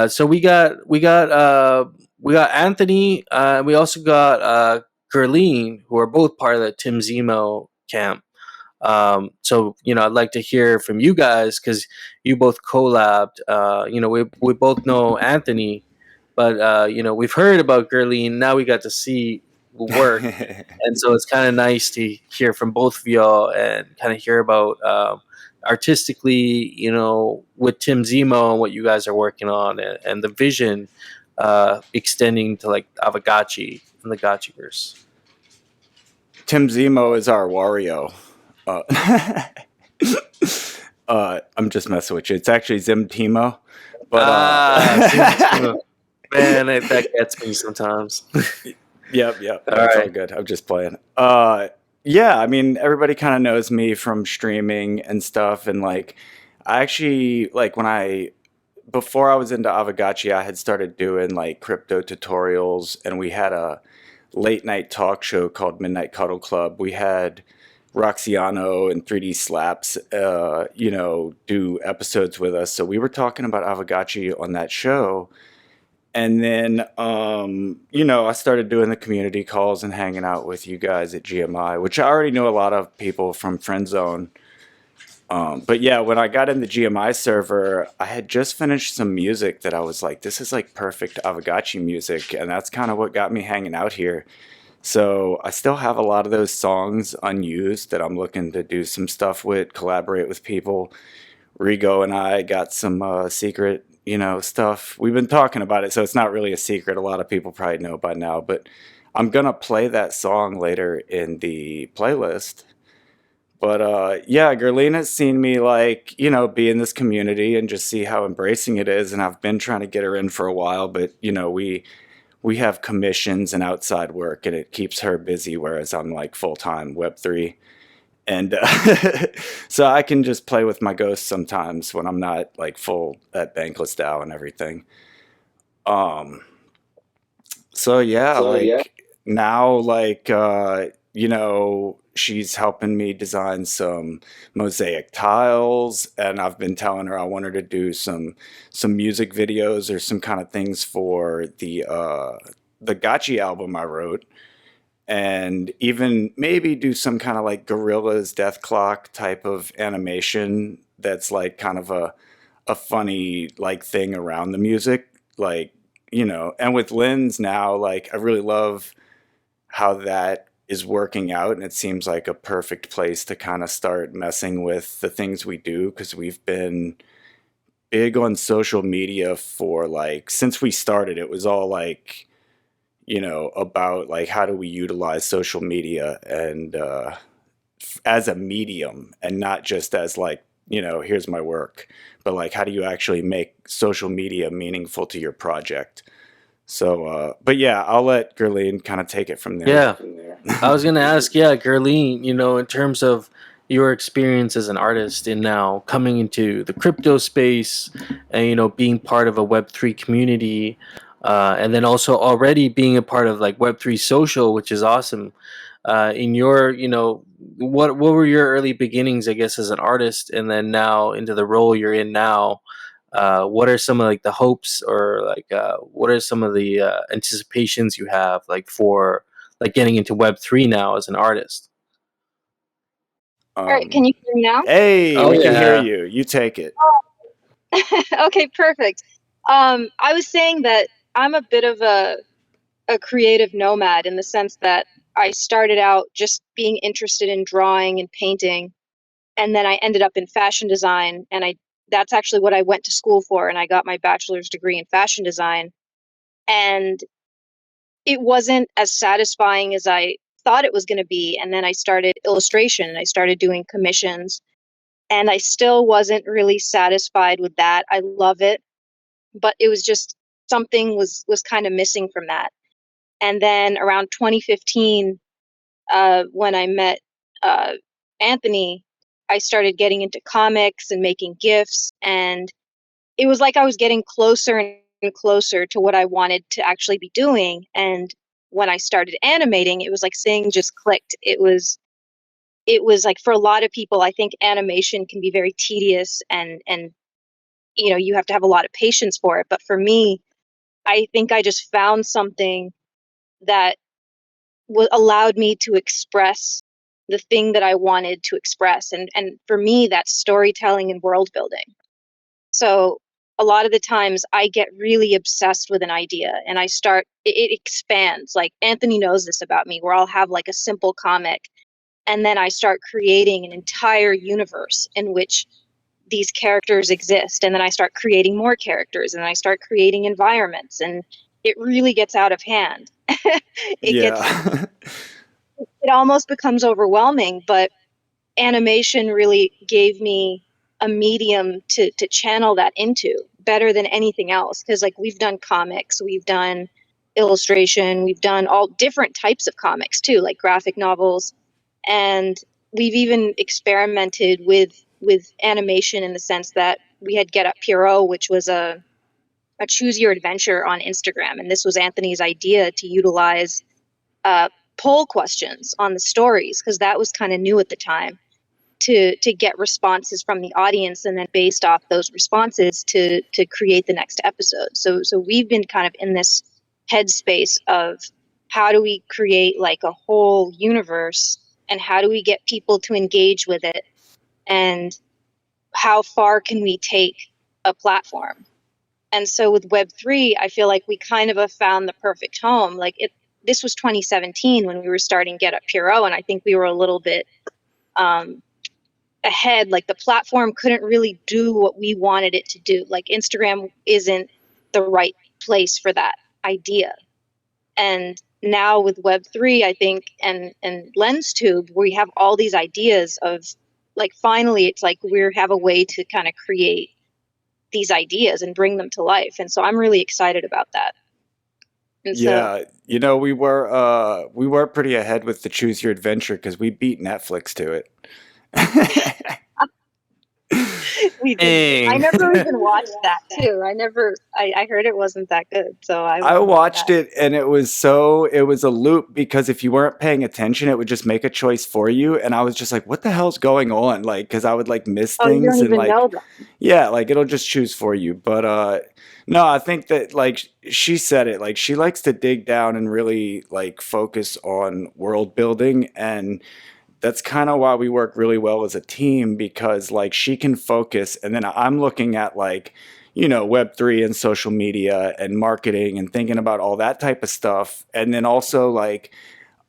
So we got Anthony. We also got Gerline, who are both part of the Tim Zemo camp. So I'd like to hear from you guys because you both collabed. We both know Anthony, but we've heard about Gerline. Now we got to see work, and so it's kind of nice to hear from both of y'all and kind of hear about artistically, with Tim Zemo and what you guys are working on, and the vision extending to like Aavegotchi and the Gotchiverse. Tim Zemo is our Wario. I'm just messing with you. It's actually Zim Teemo. But Zim Teemo. Man, that gets me sometimes. Yep. That's all good. I'm just playing. Yeah, I mean, everybody kind of knows me from streaming and stuff, and like, I actually like before I was into Aavegotchi, I had started doing like crypto tutorials, and we had a late night talk show called Midnight Cuddle Club. We had Roxiano and 3D Slaps, do episodes with us. So we were talking about Aavegotchi on that show. And then, I started doing the community calls and hanging out with you guys at GMI, which I already know a lot of people from Friend Zone. But yeah, when I got in the GMI server, I had just finished some music that I was like, this is like perfect Aavegotchi music. And that's kind of what got me hanging out here. So I still have a lot of those songs unused that I'm looking to do some stuff with, collaborate with people. Rigo and I got some secret, stuff. We've been talking about it, so it's not really a secret. A lot of people probably know by now, but I'm going to play that song later in the playlist. But yeah, Gerline has seen me like, be in this community and just see how embracing it is. And I've been trying to get her in for a while, but we have commissions and outside work, and it keeps her busy, whereas I'm like full-time Web3. And so I can just play with my ghosts sometimes when I'm not like full at Bankless DAO and everything. So yeah, now she's helping me design some mosaic tiles, and I've been telling her I want her to do some music videos or some kind of things for the Gotchi album I wrote, and even maybe do some kind of like Gorilla's Death Clock type of animation that's like kind of a funny like thing around the music, like, and with Lynn's now, like I really love how that is working out, and it seems like a perfect place to kind of start messing with the things we do, because we've been big on social media for like since we started. It was all like, about like how do we utilize social media and as a medium, and not just as like, here's my work, but like how do you actually make social media meaningful to your project. So but yeah, I'll let Gerline kind of take it from there. Yeah, I was gonna ask, Gerline, in terms of your experience as an artist and now coming into the crypto space and being part of a Web3 community, and then also already being a part of like Web3 social, which is awesome. In your, what were your early beginnings, I guess, as an artist, and then now into the role you're in now? What are some of like the hopes, or like what are some of the anticipations you have like for like getting into Web3 now as an artist? All right, can you hear me now? Hey, we can hear you. You take it. Okay, perfect. I was saying that I'm a bit of a creative nomad, in the sense that I started out just being interested in drawing and painting, and then I ended up in fashion design, and that's actually what I went to school for, and I got my bachelor's degree in fashion design. And it wasn't as satisfying as I thought it was going to be. And then I started illustration, and I started doing commissions, and I still wasn't really satisfied with that. I love it, but it was just something was kind of missing from that. And then around 2015, when I met Anthony, I started getting into comics and making GIFs, and it was like I was getting closer and closer to what I wanted to actually be doing. And when I started animating, it was like things just clicked. It was like, for a lot of people, I think animation can be very tedious and you have to have a lot of patience for it. But for me, I think I just found something that allowed me to express the thing that I wanted to express. And for me, that's storytelling and world building. So a lot of the times I get really obsessed with an idea and it expands. Like Anthony knows this about me, where I'll have like a simple comic and then I start creating an entire universe in which these characters exist. And then I start creating more characters and I start creating environments, and it really gets out of hand. Yeah. It almost becomes overwhelming, but animation really gave me a medium to channel that into better than anything else. Because like we've done comics, we've done illustration, we've done all different types of comics too, like graphic novels, and we've even experimented with animation in the sense that we had Get Up Puro, which was a choose your adventure on Instagram, and this was Anthony's idea to utilize poll questions on the stories, because that was kind of new at the time, to get responses from the audience, and then based off those responses to create the next episode. So we've been kind of in this headspace of how do we create like a whole universe, and how do we get people to engage with it, and how far can we take a platform. And so with Web3, I feel like we kind of have found the perfect home. Like this was 2017 when we were starting Get Up Puro, and I think we were a little bit ahead. Like the platform couldn't really do what we wanted it to do. Like Instagram isn't the right place for that idea. And now with Web3, I think, and LensTube, we have all these ideas of like, finally, it's like we have a way to kind of create these ideas and bring them to life. And so I'm really excited about that. And yeah, we were pretty ahead with the Choose Your Adventure because we beat Netflix to it. we did. I never even watched that too. I heard it wasn't that good, so I watched it, and it was a loop, because if you weren't paying attention, it would just make a choice for you, and I was just like, what the hell's going on? Like, because I would like miss things, you don't and even like, know them. yeah, like it'll just choose for you. But no, I think that like she said it, like she likes to dig down and really like focus on world building, and that's kind of why we work really well as a team, because like she can focus, and then I'm looking at like, Web3 and social media and marketing and thinking about all that type of stuff. And then also like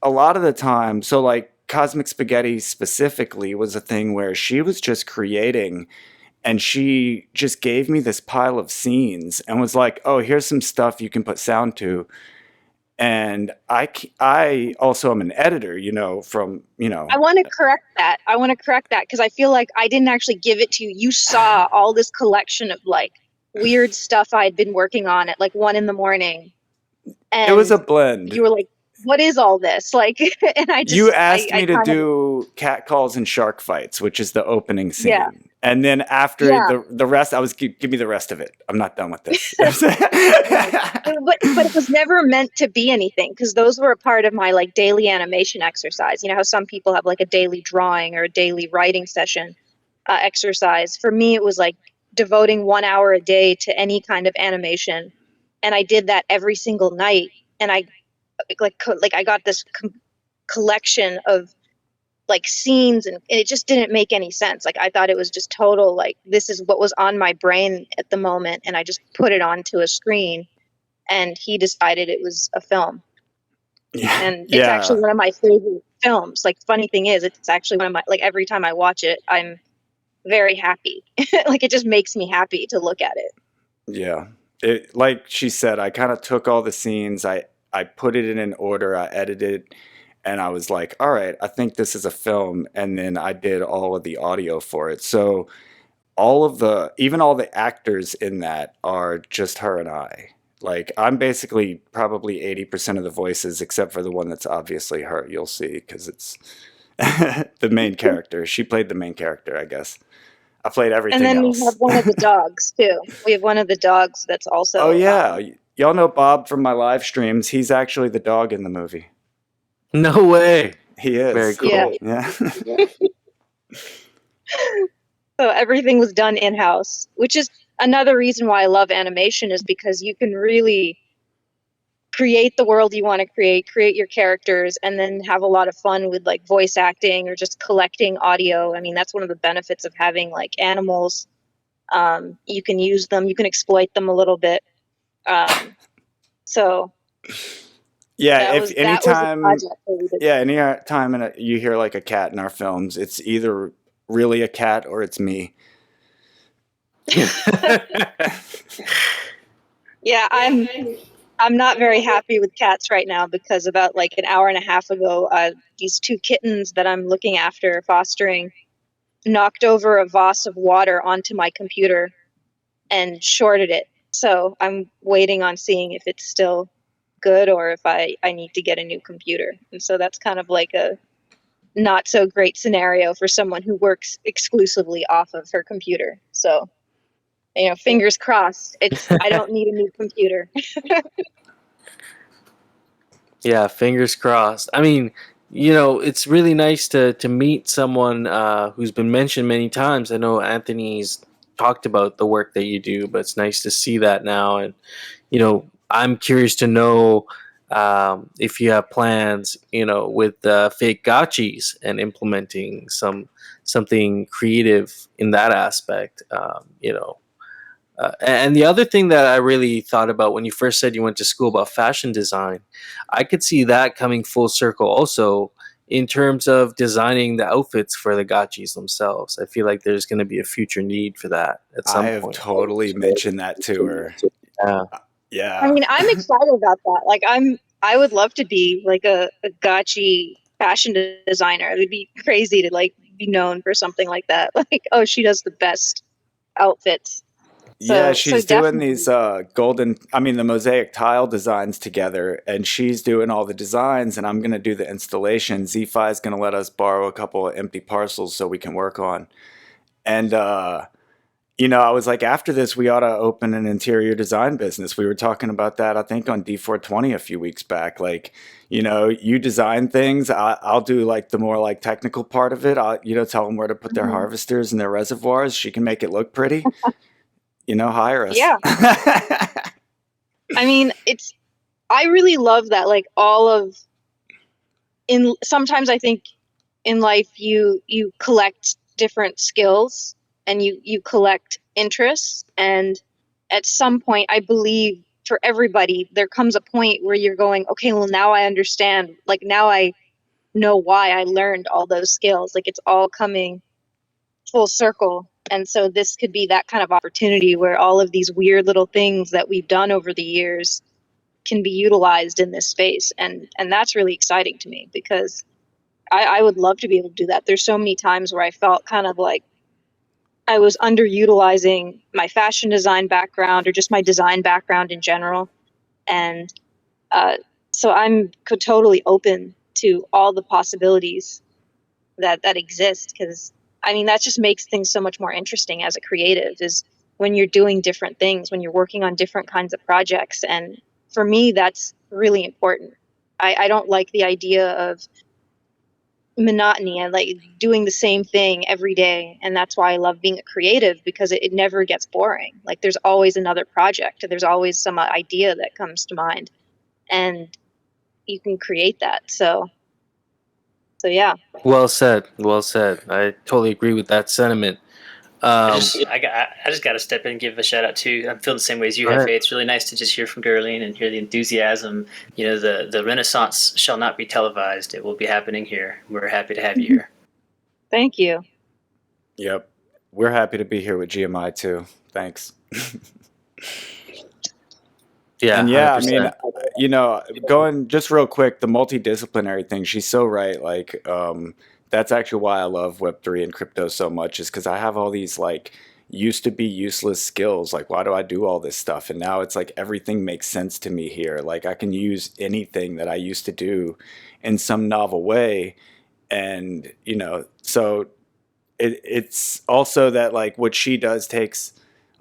a lot of the time, so like Cosmic Spaghetti specifically was a thing where she was just creating, and she just gave me this pile of scenes and was like, oh, here's some stuff you can put sound to. And I also am an editor, I want to correct that. Because I feel like I didn't actually give it to you. You saw all this collection of like weird stuff I'd been working on at like 1 a.m. And it was a blend. You were like, what is all this? Like, and you asked me to do cat calls and shark fights, which is the opening scene. Yeah. And then after the rest, I was, give me the rest of it. I'm not done with this. but it was never meant to be anything, because those were a part of my like daily animation exercise. You know how some people have like a daily drawing or a daily writing session exercise. For me, it was like devoting 1 hour a day to any kind of animation. And I did that every single night. And I I got this collection of like scenes, and it just didn't make any sense. Like I thought it was just total, like this is what was on my brain at the moment, and I just put it onto a screen, and he decided it was a film. Yeah. And it's actually one of my favorite films. Like funny thing is, it's actually one of my, like every time I watch it, I'm very happy. Like it just makes me happy to look at it. Yeah. It, like she said, I kind of took all the scenes, I put it in an order, I edited, and I was like, all right, I think this is a film. And then I did all of the audio for it. So even all the actors in that are just her and I. Like I'm basically probably 80% of the voices, except for the one that's obviously her. You'll see, because it's the main character. She played the main character, I guess. I played everything else. And then we have one of the dogs too. We have one of the dogs that's also. Oh yeah, y'all know Bob from my live streams. He's actually the dog in the movie. No way. He is. Very cool. Yeah. So everything was done in-house, which is, another reason why I love animation is because you can really create the world you want to create your characters, and then have a lot of fun with like voice acting or just collecting audio. I mean, that's one of the benefits of having like animals. You can use them, you can exploit them a little bit. So Yeah, that if was a anytime, project that we did. yeah, anytime you hear like a cat in our films, it's either really a cat or it's me. Yeah, I'm not very happy with cats right now because about like an hour and a half ago, these two kittens that I'm looking after, fostering, knocked over a vase of water onto my computer and shorted it. So I'm waiting on seeing if it's still good or if I need to get a new computer. And so that's kind of like a not so great scenario for someone who works exclusively off of her computer. So, fingers crossed. I don't need a new computer. Yeah, fingers crossed. I mean, it's really nice to meet someone who's been mentioned many times. I know Anthony's talked about the work that you do, but it's nice to see that now. And I'm curious to know if you have plans, with fake gotchis and implementing something creative in that aspect. And the other thing that I really thought about when you first said you went to school about fashion design, I could see that coming full circle also in terms of designing the outfits for the gotchis themselves. I feel like there's going to be a future need for that at I some have point. totally mentioned that to her. Yeah. Yeah. I mean, I'm excited about that. Like, I would love to be like a gotchi fashion designer. It would be crazy to like be known for something like that. Like, oh, she does the best outfits. Yeah, So she's doing definitely. these the mosaic tile designs together, and she's doing all the designs, and I'm going to do the installation. Z-Fi is going to let us borrow a couple of empty parcels so we can work on. And, I was like, after this, we ought to open an interior design business. We were talking about that, I think, on D420 a few weeks back. Like, you design things. I'll do like the more like technical part of it. I'll, tell them where to put their harvesters and their reservoirs. She can make it look pretty. Hire us. Yeah. I mean, I really love that. Like sometimes I think in life you collect different skills and you collect interests, and at some point I believe for everybody there comes a point where you're going, okay, well now I understand, like now I know why I learned all those skills. Like it's all coming full circle. And so this could be that kind of opportunity where all of these weird little things that we've done over the years can be utilized in this space. And that's really exciting to me because I would love to be able to do that. There's so many times where I felt kind of like I was underutilizing my fashion design background or just my design background in general. And so I'm totally open to all the possibilities that exist, because I mean that just makes things so much more interesting as a creative, is when you're doing different things, when you're working on different kinds of projects. And for me that's really important. I don't like the idea of monotony and like doing the same thing every day, and that's why I love being a creative, because it never gets boring. Like there's always another project, there's always some idea that comes to mind, and you can create that. So yeah. Well said. Well said. I totally agree with that sentiment. I just got to step in and give a shout out too. I'm feeling the same way as you, Hefe. It's really nice to just hear from Gerline and hear the enthusiasm. The Renaissance shall not be televised. It will be happening here. We're happy to have you here. Thank you. Yep. We're happy to be here with GMI too. Thanks. Yeah. And yeah, 100%. I mean, going just real quick, the multidisciplinary thing, she's so right. Like, that's actually why I love Web3 and crypto so much, is because I have all these like used to be useless skills. Like, why do I do all this stuff? And now it's like everything makes sense to me here. Like, I can use anything that I used to do in some novel way. And, so it's also that like what she does takes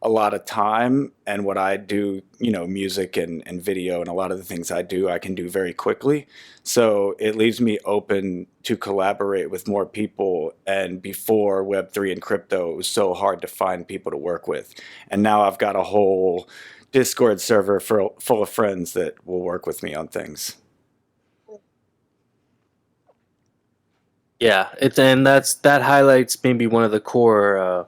a lot of time, and what I do, music and video and a lot of the things I do, I can do very quickly. So it leaves me open to collaborate with more people. And before Web3 and crypto, it was so hard to find people to work with. And now I've got a whole Discord server full of friends that will work with me on things. Yeah, that highlights maybe one of the core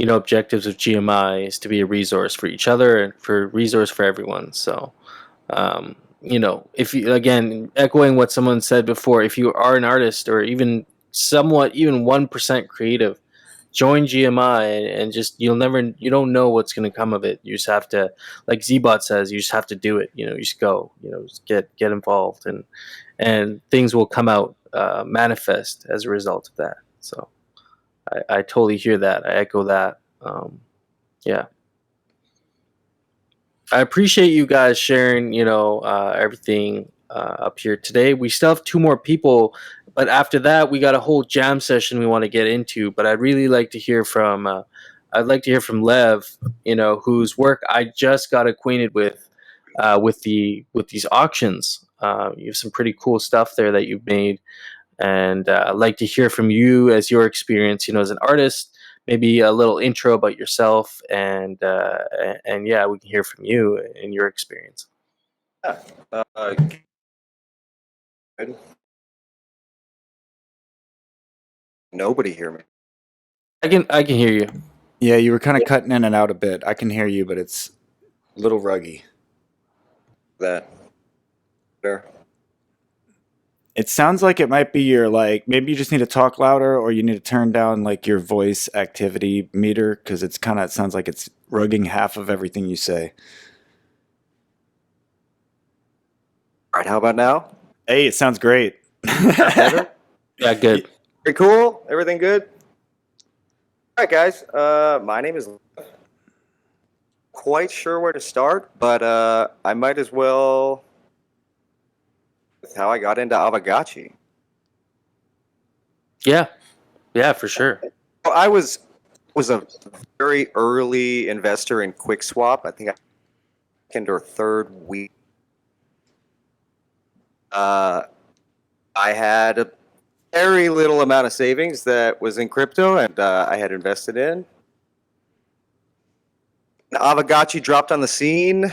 objectives of GMI is to be a resource for each other and for resource for everyone. So, if you, again, echoing what someone said before, if you are an artist or even 1% creative, join GMI and just you don't know what's going to come of it. You just have to, like Zbot says, you just have to do it. You just go. Just get involved and things will come out, manifest as a result of that. So. I totally hear that. I echo that. Yeah. I appreciate you guys sharing, everything up here today. We still have 2 more people, but after that, we got a whole jam session we want to get into. But I'd really like to hear from, Lev, whose work I just got acquainted with these auctions. You have some pretty cool stuff there that you've made. And I'd like to hear from you as your experience, as an artist, maybe a little intro about yourself, and yeah, we can hear from you and your experience. Yeah. Good. Nobody hear me. I can hear you. Yeah, you were kind of cutting in and out a bit. I can hear you, but it's a little ruggy. That there. It sounds like it might be maybe you just need to talk louder, or you need to turn down your voice activity meter, because it sounds like it's rugging half of everything you say. All right, how about now? Hey, it sounds great. Better? Yeah, good. Pretty cool. Everything good? All right, guys. My name is. Quite sure where to start, but I might as well. With how I got into Aavegotchi. Yeah, for sure. I was a very early investor in QuickSwap. I think I second or third week. I had a very little amount of savings that was in crypto, and I had invested in. Aavegotchi dropped on the scene.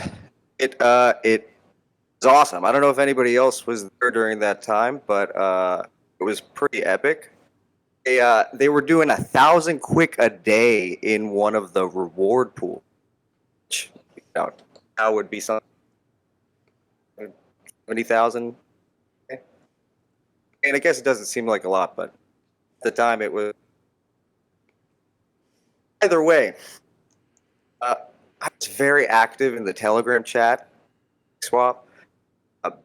It was awesome. I don't know if anybody else was there during that time, but it was pretty epic. They were doing 1,000 quick a day in one of the reward pools, which now would be something 70,000. And I guess it doesn't seem like a lot, but at the time it was. Either way, I was very active in the Telegram chat swap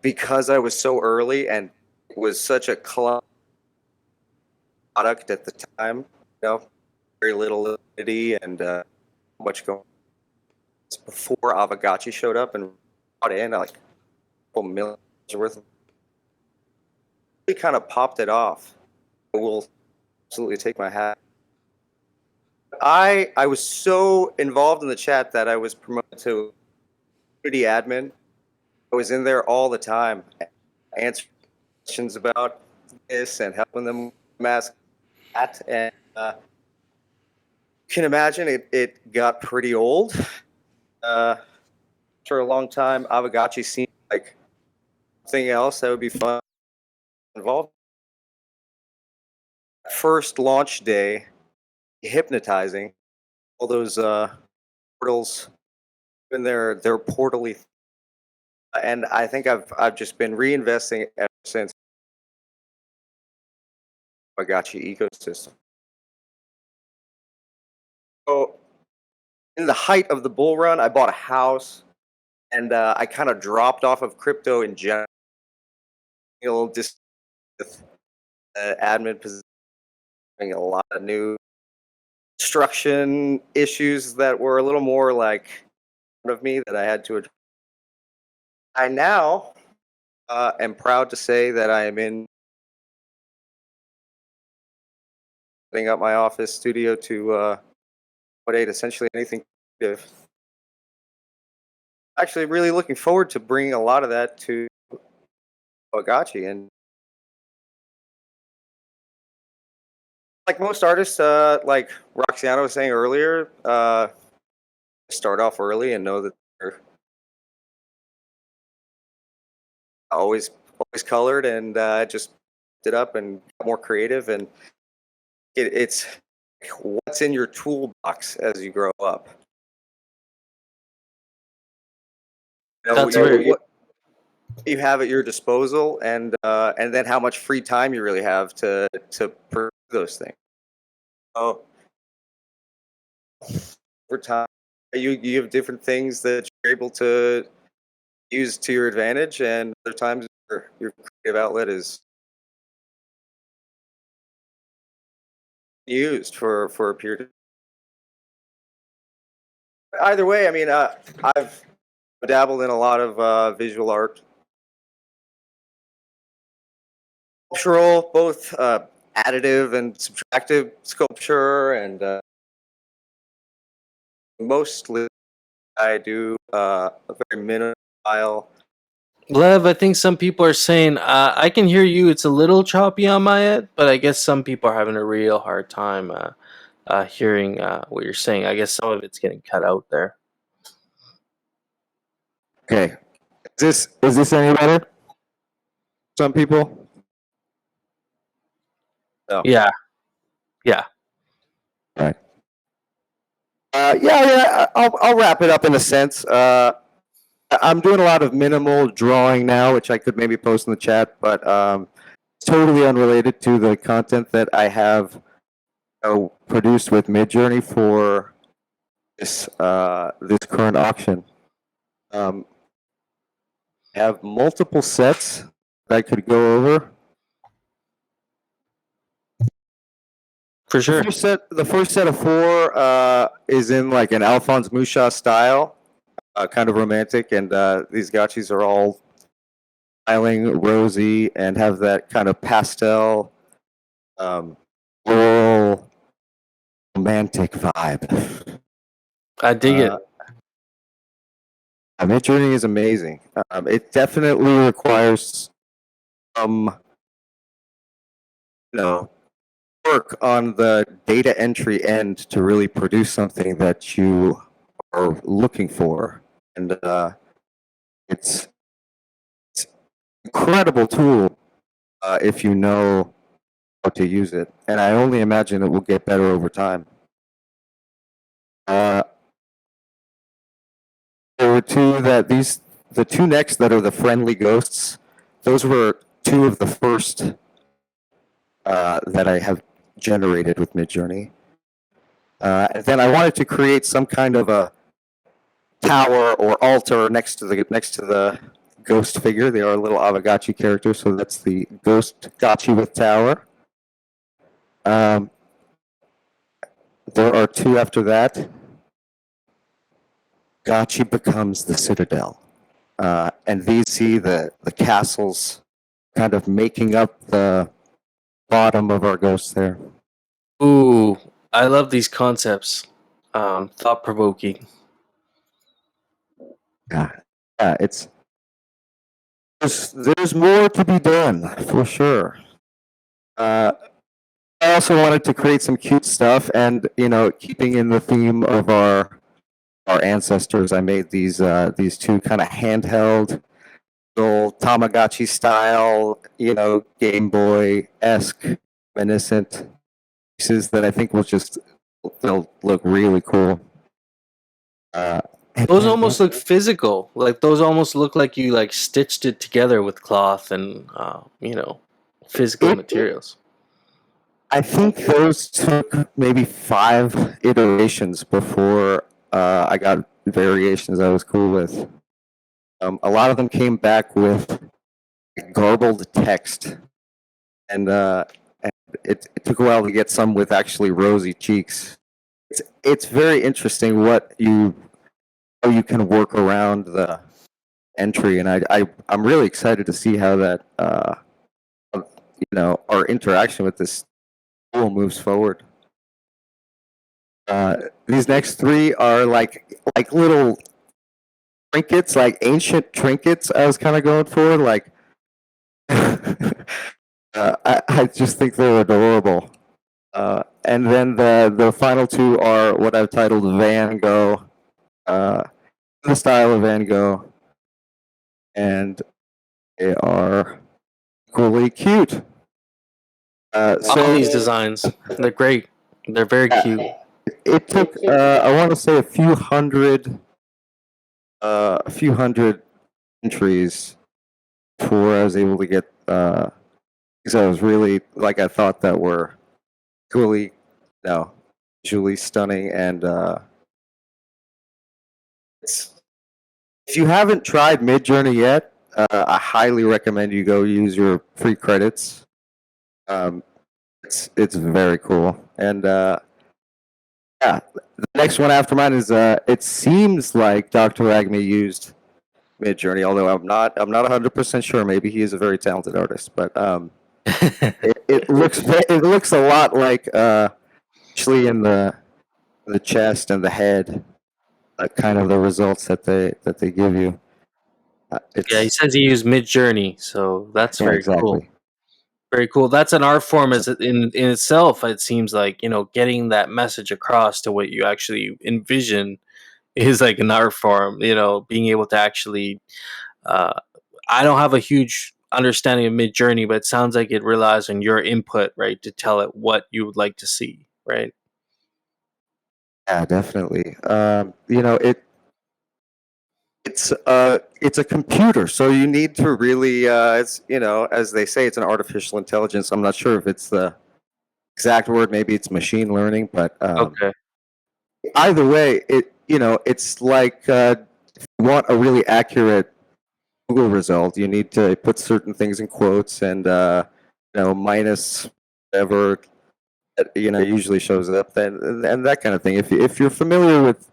because I was so early and was such a product at the time. Very little liquidity and much going. Before Aavegotchi showed up and brought in like a couple million worth of. Really kind of popped it off. I will absolutely take my hat. I was so involved in the chat that I was promoted to community admin. I was in there all the time, answering questions about this and helping them mask that. And you can imagine it got pretty old. For a long time, Aavegotchi seemed like something else that would be fun involved. First launch day, hypnotizing. All those portals, in their portally, and I think I've just been reinvesting ever since. Aavegotchi ecosystem. So, in the height of the bull run, I bought a house, and I kind of dropped off of crypto in general. Just with admin position, having a lot of new construction issues that were a little more like of me that I had to address. I now am proud to say that I am setting up my office studio to accommodate essentially anything Actually, really looking forward to bringing a lot of that to Aavegotchi. And like most artists, like Roxiano was saying earlier, start off early and know that they're always colored, and just it up and got more creative. And it's what's in your toolbox as you grow up. That's very what you have at your disposal, and then how much free time you really have to pursue those things. Oh, over time, you have different things that you're able to use to your advantage, and other times your creative outlet is used for a period of time. Either way, I mean, I've dabbled in a lot of visual art, sculptural, both additive and subtractive sculpture, and mostly I do a very minimal style. Lev, I think some people are saying, I can hear you. It's a little choppy on my end, but I guess some people are having a real hard time hearing what you're saying. I guess some of it's getting cut out there. Okay, is this any better? Some people. No. Yeah. Yeah. All right. Yeah. I'll wrap it up in a sense. I'm doing a lot of minimal drawing now, which I could maybe post in the chat, but it's totally unrelated to the content that I have produced with Midjourney for this current auction. I have multiple sets that I could go over. For sure. The first set of 4 is in like an Alphonse Mucha style, kind of romantic, and these gotchis are all smiling, rosy, and have that kind of pastel, floral, romantic vibe. I dig it. Midjourney is amazing. It definitely requires some, work on the data entry end to really produce something that you are looking for, and it's incredible tool if you know how to use it, and I only imagine it will get better over time. There were the 2 next that are the friendly ghosts. Those were 2 of the first that I have generated with Midjourney. And then I wanted to create some kind of a tower or altar next to the ghost figure. They are a little Aavegotchi character, so that's the ghost Gotchi with tower. There are 2 after that. Gotchi becomes the Citadel, and these see the castles kind of making up the bottom of our ghost there. Ooh, I love these concepts. Thought provoking. Yeah, there's more to be done for sure. I also wanted to create some cute stuff, and keeping in the theme of our ancestors, I made these 2 kind of handheld, little Tamagotchi style, Game Boy-esque, reminiscent pieces that I think they'll look really cool. Those almost look physical. Like those almost look like you like stitched it together with cloth and physical materials. I think those took maybe 5 iterations before I got variations I was cool with. A lot of them came back with garbled text, and it took a while to get some with actually rosy cheeks. It's very interesting how you can work around the entry, and I'm really excited to see how that our interaction with this tool moves forward. These next three are like little trinkets, like ancient trinkets. I was kind of going for like. I just think they're adorable. And then the final two are what I've titled Van Gogh, in the style of Van Gogh, and they are equally cute. All these designs, they're great. They're very cute. It took I want to say a few hundred entries before I was able to get because I was really like I thought that were equally visually stunning and if you haven't tried Midjourney yet, I highly recommend you go use your free credits. It's very cool, and yeah, the next one after mine is it seems like Dr. Agme used Midjourney, although I'm not 100% sure. Maybe he is a very talented artist, but it looks a lot like actually in the chest and the head, kind of the results that they give you. Yeah, he says he used Midjourney, so that's Yeah, very exactly. cool. Very cool. That's an art form as in itself. It seems like getting that message across to what you actually envision is like an art form. Being able to actually. I don't have a huge understanding of Midjourney, but it sounds like it relies on your input, right, to tell it what you would like to see, right? Yeah, definitely. It's a computer, so you need to really it's as they say, it's an artificial intelligence. I'm not sure if it's the exact word. Maybe it's machine learning, but Okay. either way, it's like if you want a really accurate Google result, you need to put certain things in quotes and minus whatever usually shows up, and that kind of thing. If you're familiar with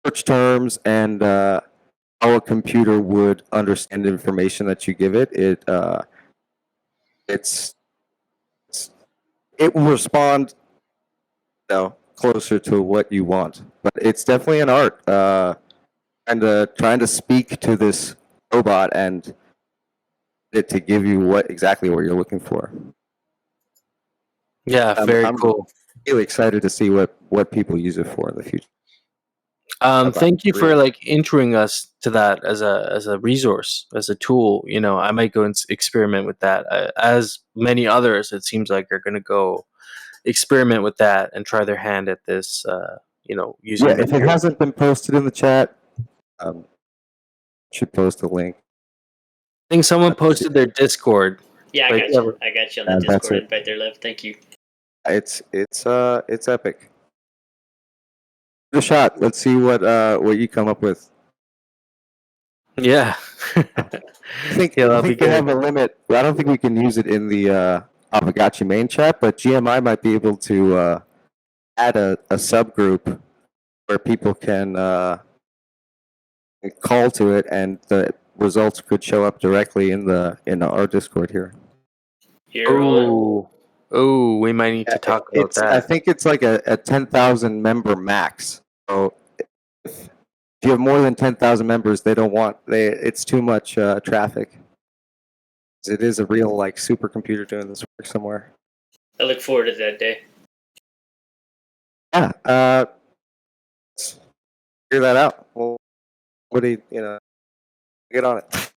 search terms and how a computer would understand information that you give it, it's it will respond closer to what you want. But it's definitely an art. Trying to speak to this robot and it to give you exactly what you're looking for. Yeah, very I'm cool. really excited to see what people use it for in the future. Thank you for like introing us to that as a resource, as a tool. I might go and experiment with that. As many others, it seems like are going to go experiment with that and try their hand at this. Using. Yeah, if it hasn't been posted in the chat, should post a link. I think someone posted their Discord. Yeah, I got you. I got you on the Discord invite there, Lev. Thank you. It's epic. Give it a shot. Let's see what you come up with. Yeah. I think they have a limit. I don't think we can use it in the Aavegotchi main chat, but GMI might be able to add a subgroup where people can call to it, and the results could show up directly in our Discord here. Oh, we might need to talk about that. I think it's like a 10,000 member max. So if you have more than 10,000 members, it's too much traffic. It is a real like supercomputer doing this work somewhere. I look forward to that day. Yeah, let's figure that out. Well, what do you get on it?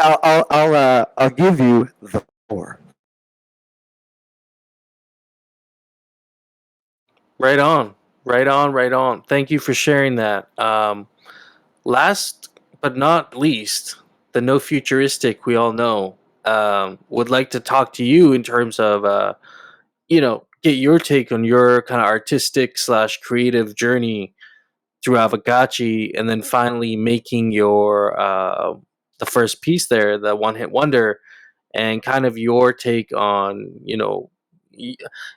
I'll give you the floor. Right on. Thank you for sharing that. Last but not least, the NoFuturistic, we all know, would like to talk to you in terms of, get your take on your kind of artistic / creative journey through Aavegotchi, and then finally making your the first piece there, the one hit wonder, and kind of your take on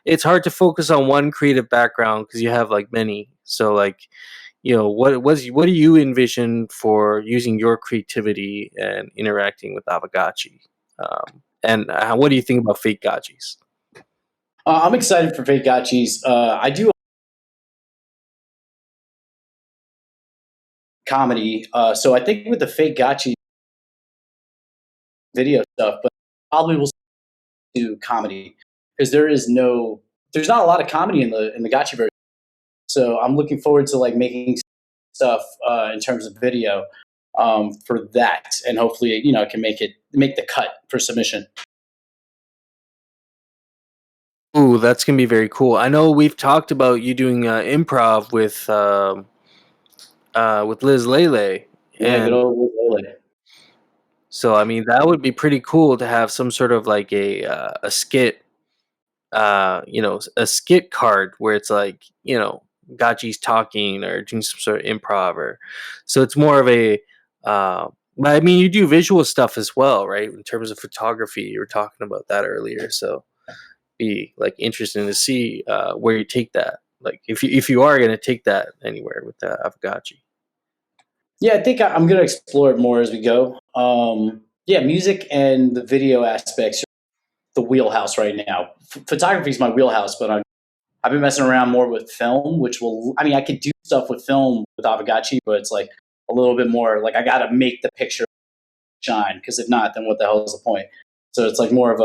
it's hard to focus on one creative background because you have like many. So like what do you envision for using your creativity and interacting with Aavegotchi, and what do you think about fake gotchis? I'm excited for fake gotchis. I do comedy. So I think with the fake Gotchi video stuff, but probably will do comedy because there's not a lot of comedy in the Gotchiverse. So I'm looking forward to like making stuff in terms of video for that, and hopefully it can make the cut for submission. Ooh, that's gonna be very cool. I know we've talked about you doing improv with Liz Lele. Yeah, good old Lele. So I mean, that would be pretty cool to have some sort of like a skit, a skit card where it's like Gotchi's talking or doing some sort of improv, or so it's more of a. But I mean, you do visual stuff as well, right? In terms of photography, you were talking about that earlier, so be like interesting to see where you take that. Like if you are going to take that anywhere with the Aavegotchi. Yeah, I think I'm going to explore it more as we go. Yeah, music and the video aspects are the wheelhouse right now. Photography is my wheelhouse, but I've been messing around more with film, I could do stuff with film with Aavegotchi, but it's like a little bit more like I got to make the picture shine, because if not, then what the hell is the point? So it's like more of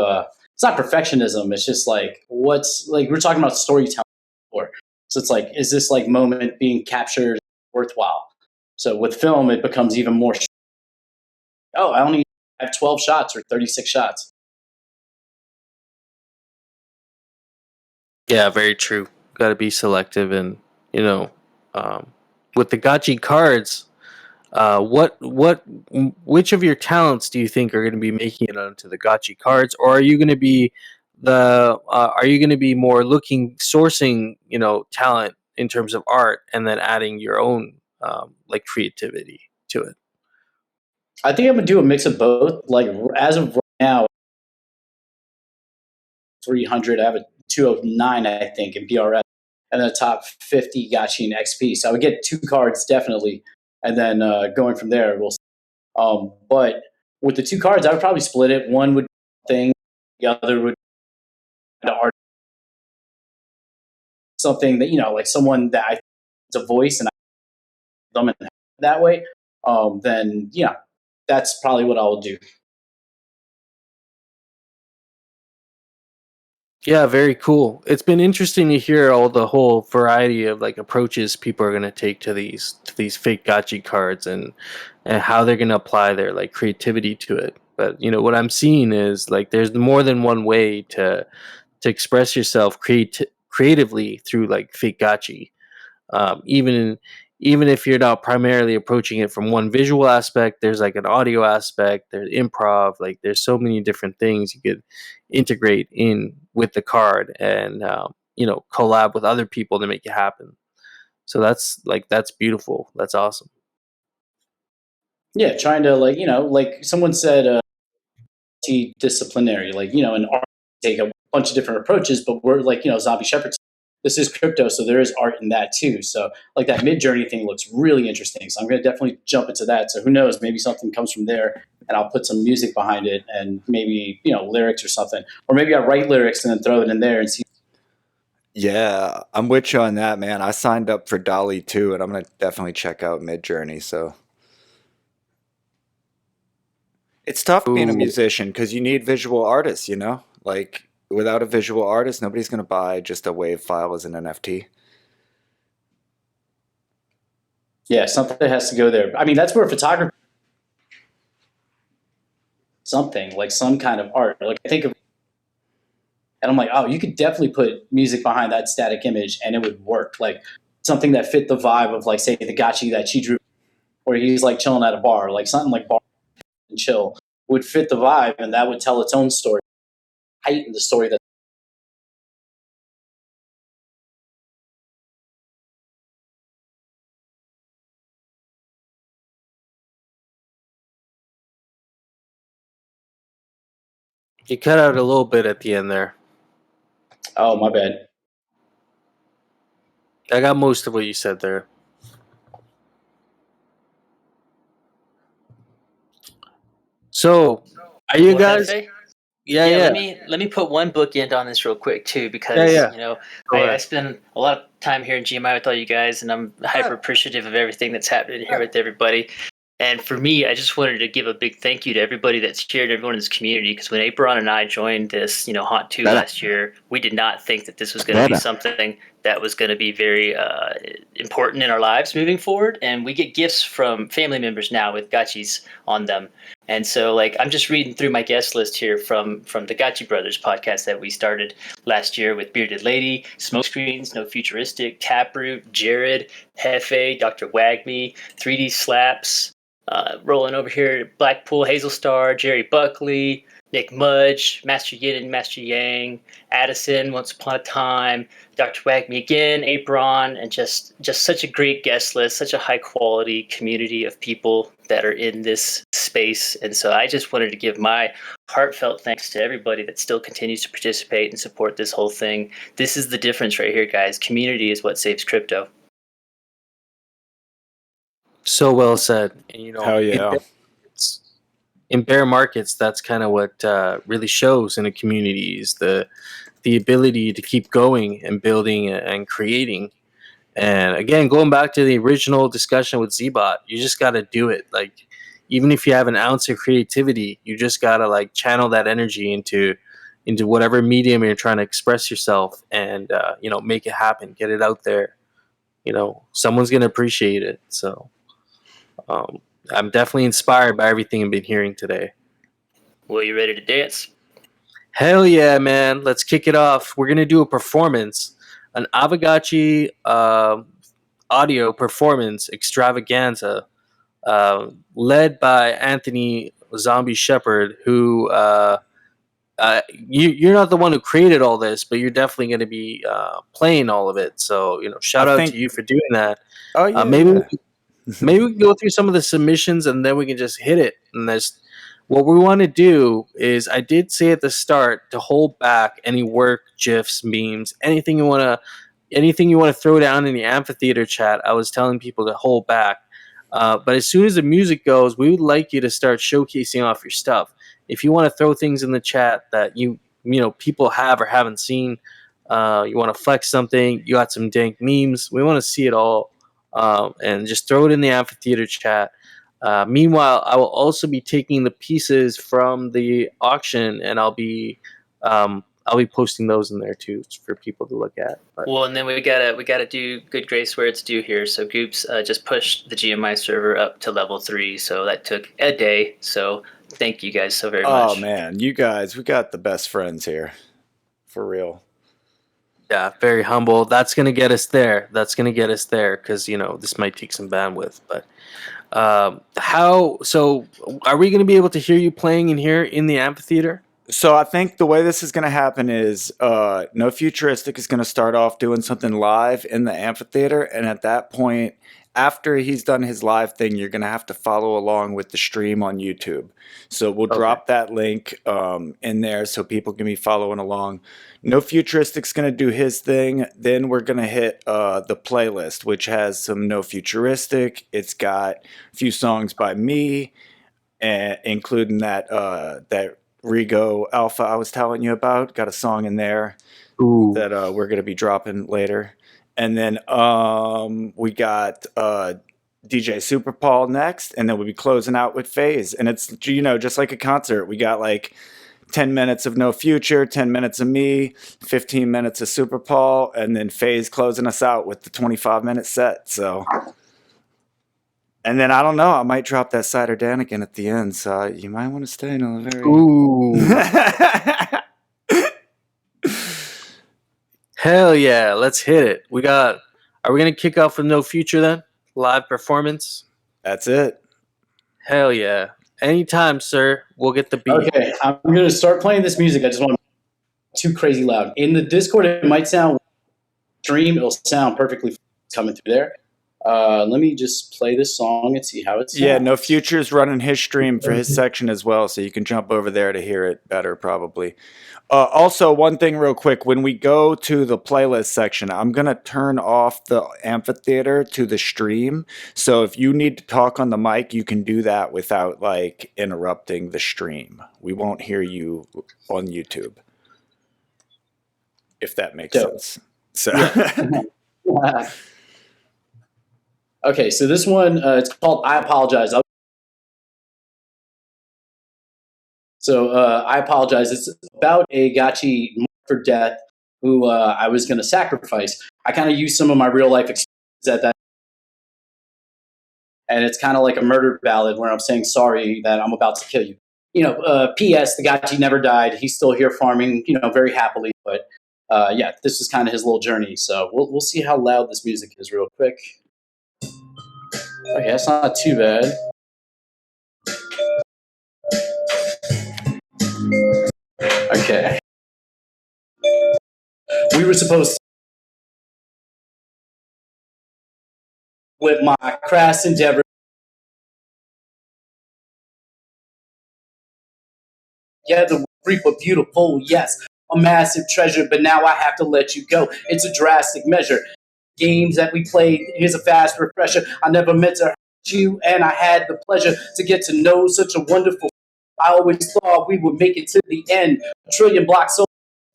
it's not perfectionism. It's just like, what's like, we're talking about storytelling before. So it's like, is this like moment being captured worthwhile? So with film, it becomes even more. Oh, I only have 12 shots or 36 shots. Yeah, very true. Got to be selective, and with the Gotchi cards, which of your talents do you think are going to be making it onto the Gotchi cards, or are you going to be more sourcing talent in terms of art and then adding your own like creativity to it? I think I'm gonna do a mix of both. Like as of right now, 300. I have a 209, I think, in PRS, and the top 50 Gotchi in XP. So I would get 2 cards definitely, and then going from there, we'll. But with the 2 cards, I would probably split it. One would be thing, the other would be the art, something that like someone that it's a voice, and I them in that way. Then that's probably what I will do. Yeah, very cool. It's been interesting to hear all the whole variety of like approaches people are going to take to these fake Gotchi cards, and how they're going to apply their like creativity to it. But what I'm seeing is like there's more than one way to express yourself creatively through like fake Gotchi. Even if you're not primarily approaching it from one visual aspect, there's like an audio aspect, there's improv, like there's so many different things you could integrate in with the card, and collab with other people to make it happen. So that's beautiful. That's awesome. Yeah, trying to like someone said, multidisciplinary, like in art, take a bunch of different approaches, but we're like zombie shepherds. This is crypto, so there is art in that too. So like that Mid Journey thing looks really interesting. So I'm going to definitely jump into that. So who knows? Maybe something comes from there, and I'll put some music behind it, and maybe lyrics or something, or maybe I write lyrics and then throw it in there and see. Yeah, I'm with you on that, man. I signed up for Dolly too, and I'm gonna definitely check out Mid Journey. So it's tough being a musician because you need visual artists. Like without a visual artist, nobody's gonna buy just a WAV file as an NFT. Yeah, something has to go there. I mean, that's where photography, something like some kind of art. Like I think of, and I'm like, oh, you could definitely put music behind that static image, and it would work. Like something that fit the vibe of like, say, the Gotchi that she drew, where he's like chilling at a bar, like something like bar and chill would fit the vibe, and that would tell its own story, heighten the story that. You cut out a little bit at the end there. Oh, my bad. I got most of what you said there. So, are you guys? Hefe? Yeah, Yeah, yeah. let me put one bookend on this real quick too, Yeah, because yeah. you know Go I ahead. spend a lot of time here in GMI with all you guys, and I'm hyper appreciative of everything that's happening here with everybody. And for me, I just wanted to give a big thank you to everybody that's here and everyone in this community. Because when Apron and I joined this, you know, Haunt 2 last year, we did not think that this was going to be something that was going to be very important in our lives moving forward. And we get gifts from family members now with Gotchis on them. And so, like, I'm just reading through my guest list here from the Gotchi Brothers podcast that we started last year with Bearded Lady, Smokescreens, NoFuturistic, Taproot, Jared, Hefe, Dr. Wagme, 3D Slaps, rolling over here, Blackpool, Hazel Star, Jerry Buckley, Nick Mudge, Master Yin and Master Yang, Addison, Once Upon a Time, Dr. Wagme again, Apron, and just such a great guest list, such a high quality community of people that are in this space. And so I just wanted to give my heartfelt thanks to everybody that still continues to participate and support this whole thing. This is the difference right here, guys. Community is what saves crypto. So well said. And you know, Hell yeah. in bear markets, that's kind of what really shows in a community is the ability to keep going and building and creating. And again, going back to the original discussion with Zbot, you just got to do it. Like, even if you have an ounce of creativity, you just got to like channel that energy into whatever medium you're trying to express yourself, and you know, make it happen, get it out there. You know, someone's gonna appreciate it. So I'm definitely inspired by everything I've been hearing today. Well, you ready to dance? Hell yeah, man. Let's kick it off. We're going to do a performance, an Aavegotchi audio performance extravaganza led by Anthony Zombie Shepherd, who you're not the one who created all this, but you're definitely going to be playing all of it. So, you know, shout out to you for doing that. Oh, yeah. Maybe we can go through some of the submissions and then we can just hit it. And what we want to do is, I did say at the start to hold back any work, gifs, memes, anything you want to throw down in the amphitheater chat. I was telling people to hold back. But as soon as the music goes, we would like you to start showcasing off your stuff. If you want to throw things in the chat that you know people have or haven't seen, you want to flex something, you got some dank memes, we want to see it all. And just throw it in the amphitheater chat. Meanwhile, I will also be taking the pieces from the auction, and I'll be posting those in there too for people to look at. But. Well, and then we gotta do good grace where it's due here. So Goops just pushed the GMI server up to level 3, so that took a day. So thank you guys so very much. Oh man, you guys, we got the best friends here, for real. Yeah, very humble. That's gonna get us there. Because you know this might take some bandwidth, but. So are we going to be able to hear you playing in here in the amphitheater? So I think the way this is going to happen is NoFuturistic is going to start off doing something live in the amphitheater, and at that point, after he's done his live thing, you're going to have to follow along with the stream on YouTube. So we'll drop that link in there so people can be following along. NoFuturistic's going to do his thing. Then we're going to hit the playlist, which has some NoFuturistic. It's got a few songs by me, including that Rigo Alpha I was telling you about. Got a song in there that we're going to be dropping later. And then we got DJ Super Paul next, and then we'll be closing out with Phase. And it's, you know, just like a concert. We got like 10 minutes of No Future, 10 minutes of me, 15 minutes of Super Paul, and then Phase closing us out with the 25-minute set. So, and then I don't know, I might drop that CiderDan again at the end. So you might want to stay in a very. Hell yeah, let's hit it. Are we going to kick off with No Future then? Live performance? That's it. Hell yeah. Anytime, sir. We'll get the beat. Okay, I'm going to start playing this music. I just want to too crazy loud. In the Discord, it might sound stream. It'll sound perfectly coming through there. Let me just play this song and see how it sounds. Yeah, No Future's running his stream for his section as well, so you can jump over there to hear it better probably. Also, one thing real quick, when we go to the playlist section, I'm going to turn off the amphitheater to the stream. So if you need to talk on the mic, you can do that without like interrupting the stream. We won't hear you on YouTube, if that makes sense. So yeah. Okay, so this one, it's called I Apologize. So I apologize. It's about a Gotchi for death who I was going to sacrifice. I kind of used some of my real life experiences at that. And it's kind of like a murder ballad where I'm saying sorry that I'm about to kill you. You know, P.S. the Gotchi never died. He's still here farming, you know, very happily. But yeah, this is kind of his little journey. So we'll see how loud this music is real quick. Okay, that's not too bad. Okay. We were supposed to, with my crass endeavor, yeah, the reap a beautiful, yes, a massive treasure, but now I have to let you go. It's a drastic measure. Games that we played, here's a fast refresher. I never meant to hurt you, and I had the pleasure to get to know such a wonderful. I always thought we would make it to the end. A trillion blocks so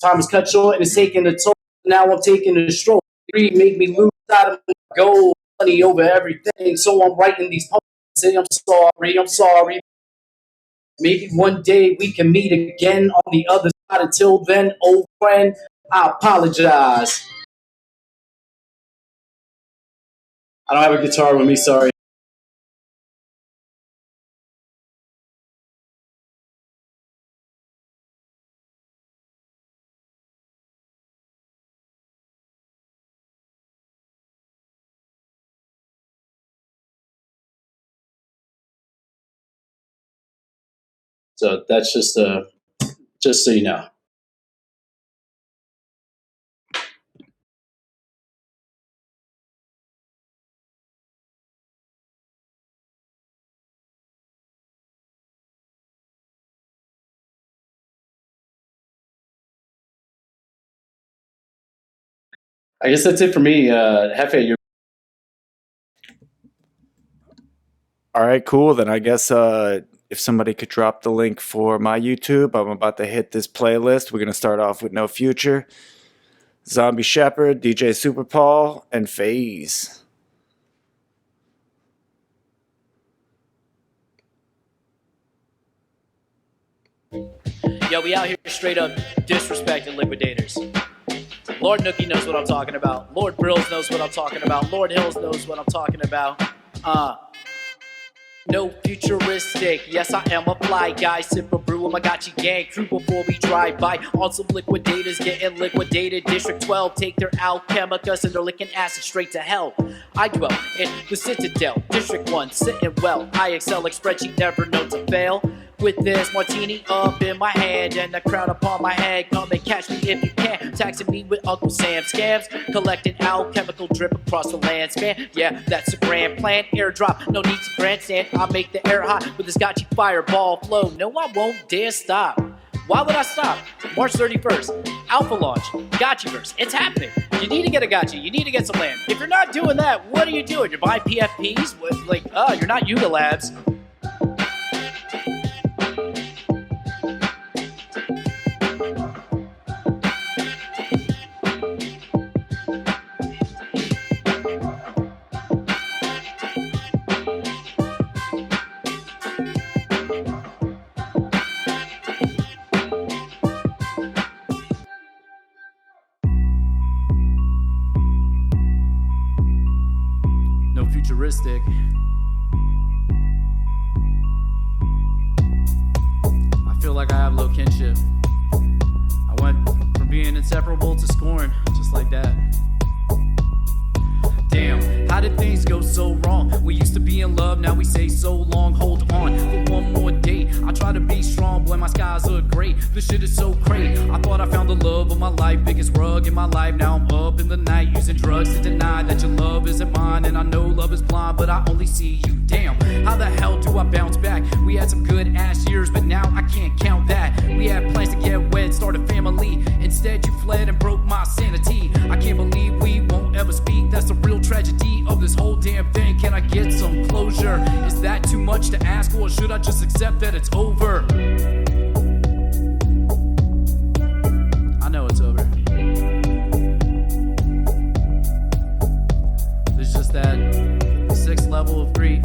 time is cut short and it's taking a toll. Now I'm taking a stroll. Greed made me lose out of my gold, money over everything. So I'm writing these poems, say I'm sorry. Maybe one day we can meet again on the other side. Until then, old friend, I apologize. I don't have a guitar with me, sorry. So that's just so you know. I guess that's it for me. Hefe, you're. all right, cool. Then I guess if somebody could drop the link for my YouTube, I'm about to hit this playlist. We're going to start off with No Future, Zombie Shepherd, DJ Super Paul, and FaZe. Yo, we out here straight up disrespecting liquidators. Lord Nookie knows what I'm talking about. Lord Brills knows what I'm talking about. Lord Hills knows what I'm talking about. No futuristic, yes I am a fly guy. Sip a brew with my Gotchi gang crew before we drive by. On some liquidators getting liquidated. District 12 take their alchemicus and they're licking acid straight to hell. I dwell in the Citaadel. District 1 sitting well. I excel like spreadsheet, never known to fail. With this martini up in my hand and the crown upon my head, come and catch me if you can. Taxing me with Uncle Sam scams, collecting alchemical drip across the land span. Yeah, that's a grand plan. Airdrop, no need to grandstand. I make the air hot with this Gotchi fireball flow. No, I won't dare stop. Why would I stop? March 31st, Alpha launch, Gotchiverse. It's happening. You need to get a Gotchi. You need to get some land. If you're not doing that, what are you doing? You're buying PFPs? You're not Yuga Labs. NoFuturistic. I feel like I have low kinship. I went from being inseparable to scorn, just like that. Damn, how did things go so wrong? We used to be in love, now we say so long. Hold on for one more day. I try to be strong, boy, my my skies look great. This shit is so great. I thought I found the love of my life, biggest rug in my life. Now I'm up in the night using drugs to deny that your love isn't mine. And I know love is blind, but I only see you. Damn, how the hell do I bounce back? We had some good ass years, but now I can't count that. We had plans to get wed, start a family. Instead you fled and broke my sanity. I can't believe we won't ever speak. That's the real tragedy of this whole damn thing. Can I get some closure? Is that too much to ask, or should I just accept that it's over? I know it's over. There's just that 6th level of grief.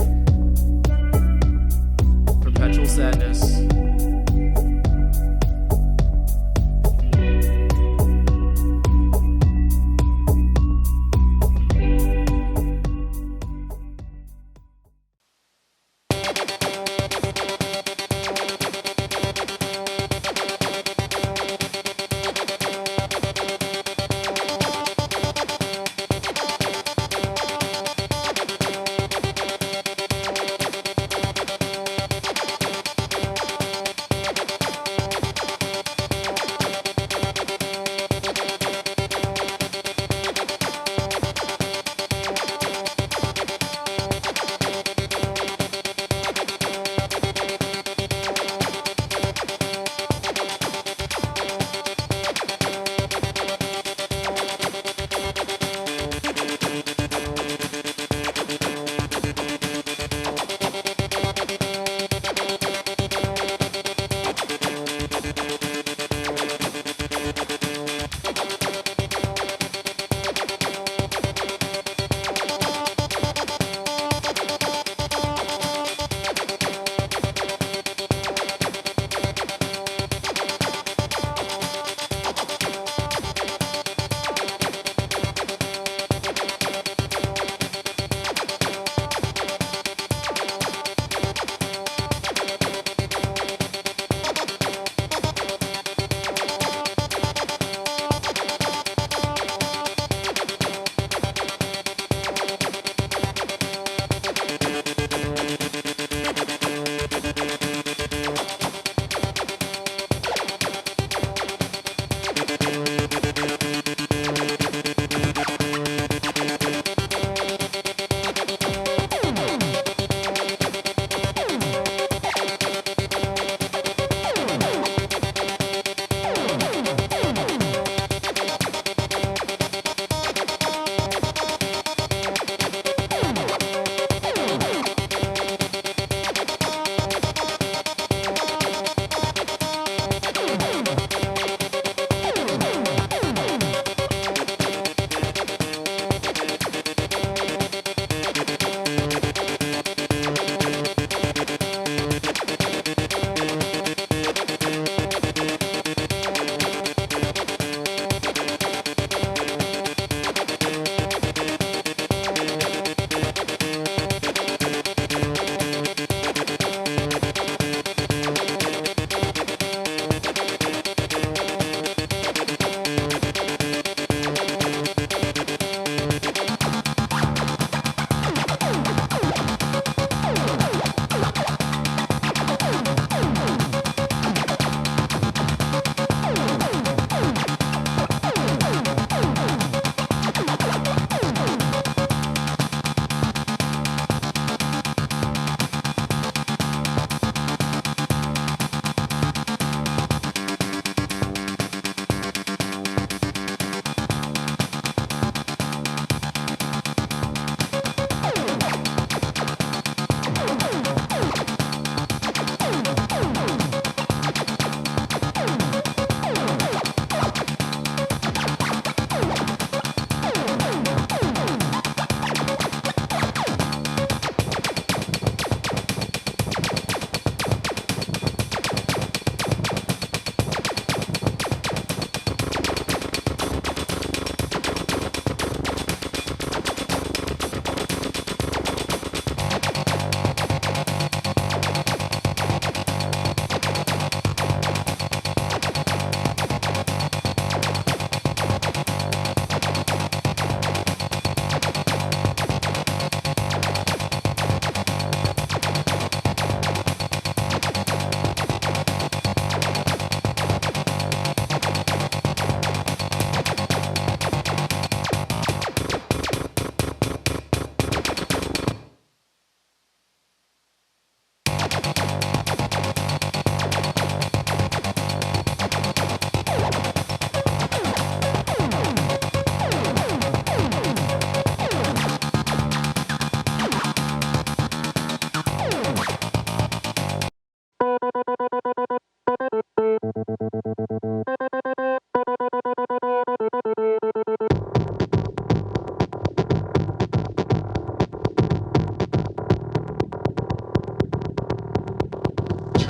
Perpetual sadness.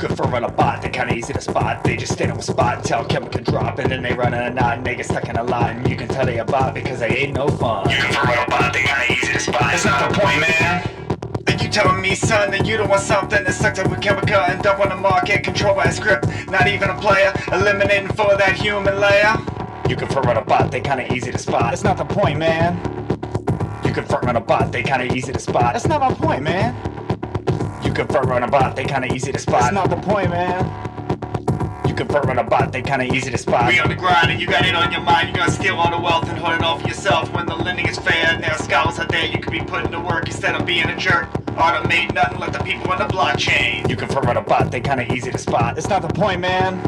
good for run a bot, they kinda easy to spot. They just stand on a spot until chemical drop, and then they run in a knot and they get stuck in a line. You can tell they a bot because they ain't no fun. You good for run a bot, they kinda easy to spot. That's not the point, man. And you telling me, son, that you don't want something that's sucked up with chemical and don't want to market, controlled by a script, not even a player, eliminating for that human layer. You can front run a bot, they kinda easy to spot. That's not the point, man. You can front run a bot, they kinda easy to spot. That's not my point, man. You can front run a bot, they kinda easy to spot. That's not the point, man. You can front run a bot, they kinda easy to spot. We on the grind and you got it on your mind. You gotta steal all the wealth and hold it all for yourself. When the lending is fair, now scholars out there, you could be putting to work instead of being a jerk. Automate nothing, let the people on the blockchain. You can front run a bot, they kinda easy to spot. That's not the point, man.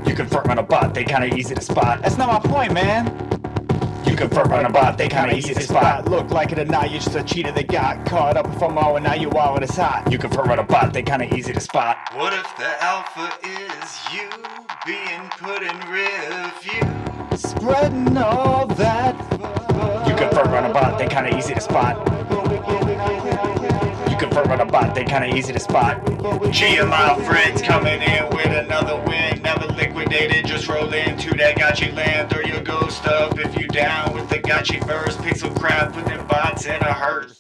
You can front run a bot, they kinda easy to spot. That's not my point, man. You can front run a bot, they kinda easy to spot. Look like it or not, you're just a cheater that got caught up in FOMO and now you are when it's hot. You can front run a bot, they kinda easy to spot. What if the alpha is you being put in review? Spreading all that fun. You can front run a bot, they kinda easy to spot. You can front run a bot, they kinda easy to spot. GMI Frens coming in with another win. Never liquidated, just roll into that Gotchi land. Throw your ghost up if you down with the Gotchiverse. Pixel crap, put them bots in a hearse.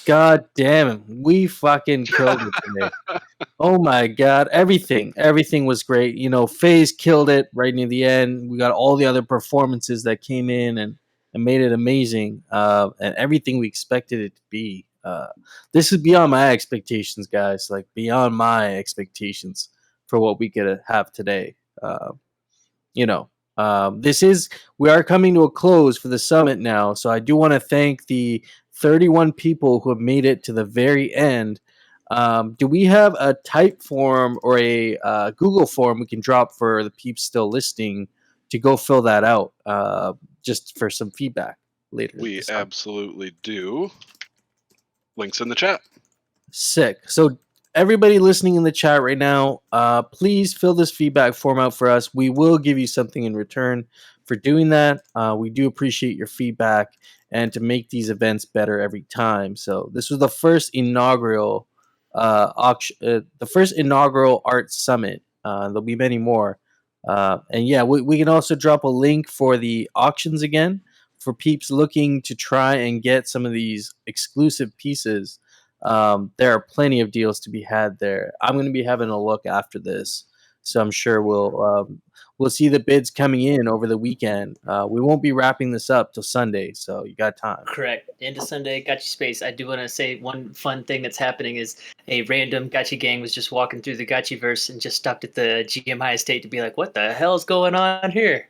God damn it. We fucking killed it today. Oh my God. Everything was great. FaZe killed it right near the end. We got all the other performances that came in and made it amazing. And everything we expected it to be. This is beyond my expectations, guys. Like beyond my expectations for what we could have today. You know, we are coming to a close for the summit now. So I do want to thank the 31 people who have made it to the very end. Do we have a type form or a Google form we can drop for the peeps still listening to go fill that out just for some feedback later? We absolutely do. Links in the chat. Sick. So everybody listening in the chat right now, please fill this feedback form out for us. We will give you something in return for doing that. We do appreciate your feedback and to make these events better every time. So this was the first inaugural the first inaugural art summit. There'll be many more. And yeah, we can also drop a link for the auctions again for peeps looking to try and get some of these exclusive pieces. There are plenty of deals to be had there. I'm going to be having a look after this, so I'm sure we'll see the bids coming in over the weekend. We won't be wrapping this up till Sunday, so you got time. Correct. End of Sunday, Gotchi Space. I do want to say one fun thing that's happening is a random Gotchi gang was just walking through the Gotchiverse and just stopped at the GMI estate to be like, what the hell's going on here?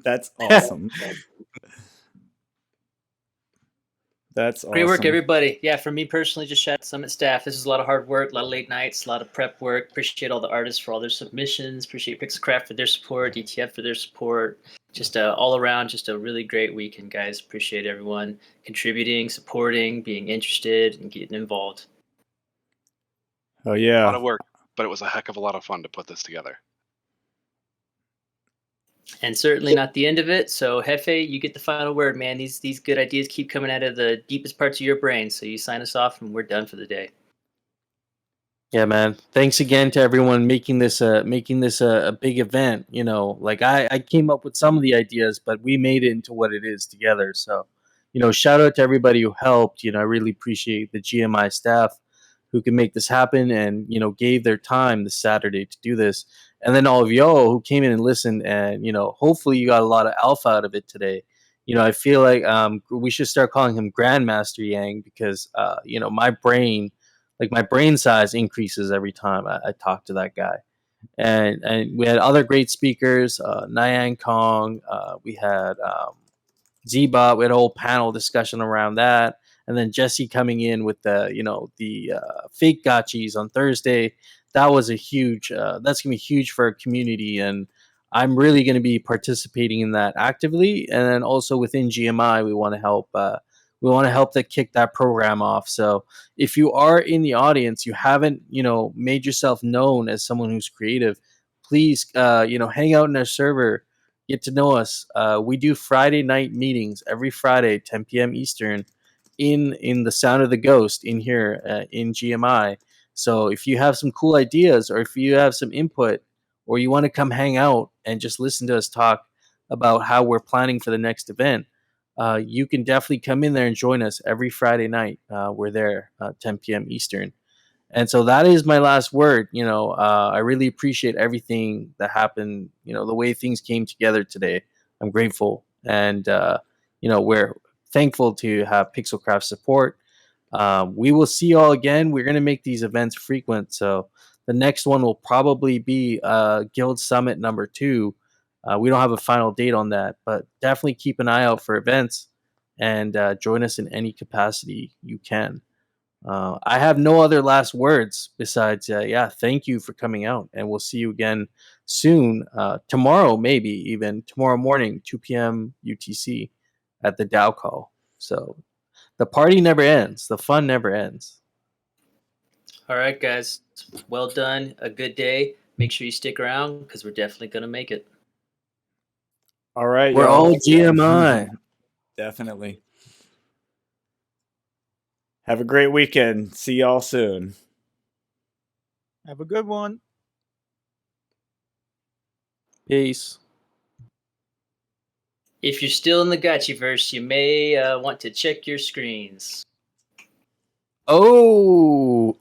That's awesome. That's awesome. Great work, everybody. Yeah, for me personally, just shout out to Summit staff. This is a lot of hard work, a lot of late nights, a lot of prep work. Appreciate all the artists for all their submissions. Appreciate Pixelcraft for their support, DTF for their support. Just all around, just a really great weekend, guys. Appreciate everyone contributing, supporting, being interested, and getting involved. Oh, yeah. A lot of work, but it was a heck of a lot of fun to put this together. And certainly not the end of it. So Hefe, you get the final word, man. These good ideas keep coming out of the deepest parts of your brain. So you sign us off and we're done for the day. Yeah, man. Thanks again to everyone making this a big event. Like I came up with some of the ideas, but we made it into what it is together. So, shout out to everybody who helped. I really appreciate the GMI staff who can make this happen and, gave their time this Saturday to do this. And then all of y'all who came in and listened and, hopefully you got a lot of alpha out of it today. I feel like we should start calling him Grandmaster Yang because, my brain size increases every time I talk to that guy. And we had other great speakers, NyanKong, we had Z-Bot, we had a whole panel discussion around that. And then Jesse coming in with the fake gotchis on Thursday. That was a huge, that's going to be huge for our community. And I'm really going to be participating in that actively. And then also within GMI, we want to help. We want to help to kick that program off. So if you are in the audience, you haven't, made yourself known as someone who's creative, please, hang out in our server, get to know us. We do Friday night meetings every Friday, 10 p.m. Eastern, in the Sound of the Ghost in here in GMI. So if you have some cool ideas or if you have some input or you want to come hang out and just listen to us talk about how we're planning for the next event, you can definitely come in there and join us every Friday night. We're there 10 p.m. Eastern. And so that is my last word. I really appreciate everything that happened, the way things came together today. I'm grateful. And, we're thankful to have Pixelcraft support. We will see you all again. We're going to make these events frequent. So the next one will probably be Guild Summit number 2. We don't have a final date on that, but definitely keep an eye out for events and join us in any capacity you can. I have no other last words besides, thank you for coming out, and we'll see you again soon. Tomorrow, maybe even tomorrow morning, 2 p.m. UTC at the Dow Call. So the party never ends. The fun never ends. All right, guys. Well done. A good day. Make sure you stick around because we're definitely going to make it. All right, we're y'all. all GMI. Definitely. Have a great weekend. See y'all soon. Have a good one. Peace. If you're still in the Gotchiverse, you may want to check your screens. Oh!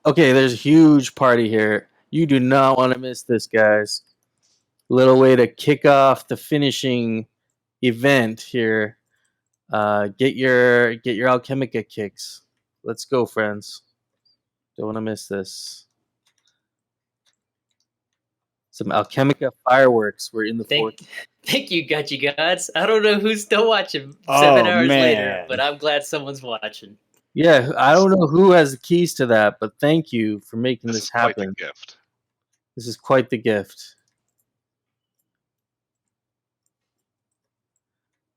Okay, there's a huge party here. You do not want to miss this, guys. Little way to kick off the finishing event here. Get your Alchemica kicks. Let's go, friends. Don't want to miss this. Some Alchemica fireworks. We're in the Thank you, Gotchi Gods. I don't know who's still watching 7 hours later, but I'm glad someone's watching. Yeah, I don't know who has the keys to that, but thank you for making this happen. Quite the gift. This is quite the gift.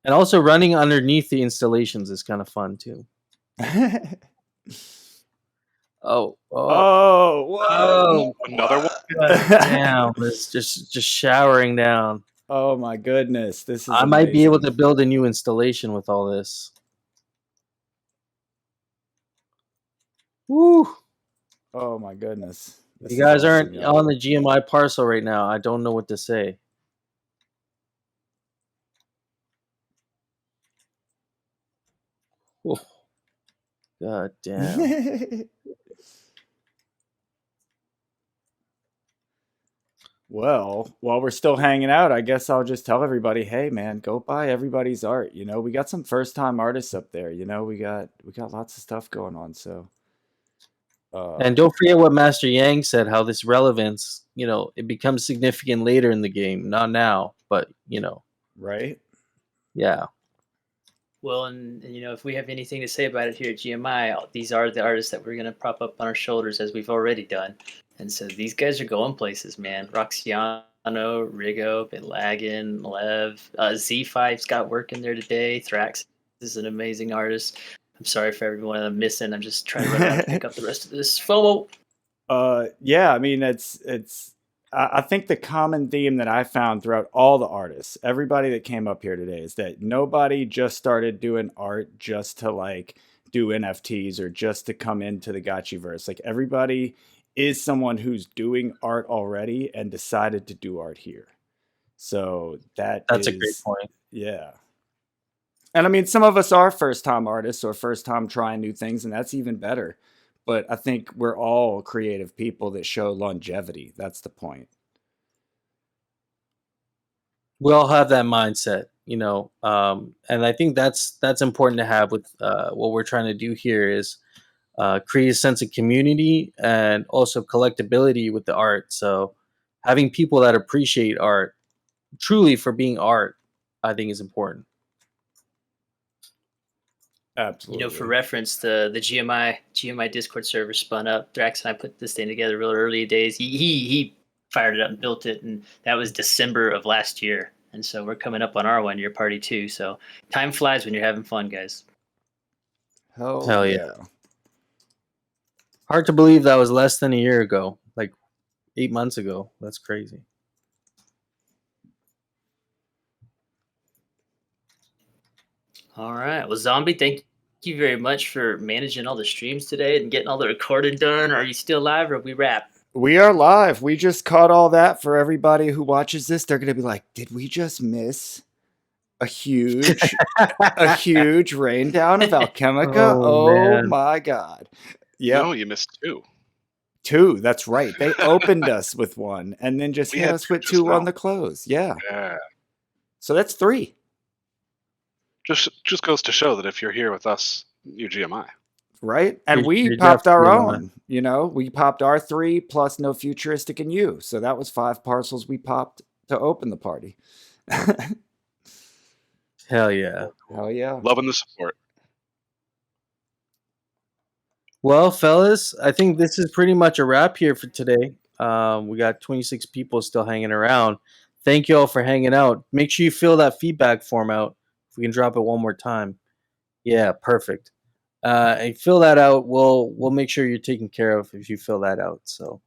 And also running underneath the installations is kind of fun too. Oh, another one. Damn, it's just showering down. Oh my goodness, this is. I might be able to build a new installation with all this. Woo! Oh my goodness, you guys aren't on the GMI parcel right now. I don't know what to say. Oh. God damn. Well, while we're still hanging out, I guess I'll just tell everybody, hey man, go buy everybody's art. We got some first time artists up there. We got lots of stuff going on. So and don't forget what Master Yang said, how this relevance, it becomes significant later in the game, not now, but right? Yeah. Well, and if we have anything to say about it here at GMI, these are the artists that we're going to prop up on our shoulders as we've already done. And so these guys are going places, man. Roxiano, Rigo, been lagging, Lev, Z5's got work in there today. Thrax is an amazing artist. I'm sorry for everyone I'm missing. I'm just trying to run around and pick up the rest of this FOMO. Yeah, I mean, I think the common theme that I found throughout all the artists, everybody that came up here today, is that nobody just started doing art just to do NFTs or just to come into the Gotchiverse. Everybody is someone who's doing art already and decided to do art here. So that's a great point. Yeah. And I mean, some of us are first time artists or first time trying new things, and that's even better. But I think we're all creative people that show longevity. That's the point. We all have that mindset, and I think that's important to have with what we're trying to do here is create a sense of community and also collectability with the art. So having people that appreciate art truly for being art, I think is important. Absolutely. For reference, the GMI Discord server spun up. Drax and I put this thing together real early days. He fired it up and built it, and that was December of last year. And so we're coming up on our 1-year party too. So time flies when you're having fun, guys. Hell yeah. Hard to believe that was less than a year ago, 8 months ago. That's crazy. All right. Well, Zombie, thank you very much for managing all the streams today and getting all the recording done. Are you still live or we wrap? We are live. We just caught all that for everybody who watches this. They're going to be like, did we just miss a huge rain down of Alchemica? Oh my God. Yeah. No, you missed 2. 2, that's right. They opened us with 1 and then just We hit had us 2 with just 2 on now. the close. Yeah. Yeah. So that's 3. Just goes to show that if you're here with us, you're GMI. Right? And we You're popped our definitely own. You know, we popped our 3 plus NoFuturistic and you. So that was 5 parcels we popped to open the party. Hell yeah. Hell yeah. Loving the support. Well, fellas, I think this is pretty much a wrap here for today. We got 26 people still hanging around. Thank you all for hanging out. Make sure you fill that feedback form out. If we can drop it one more time. Yeah, perfect. And fill that out. We'll make sure you're taken care of if you fill that out. So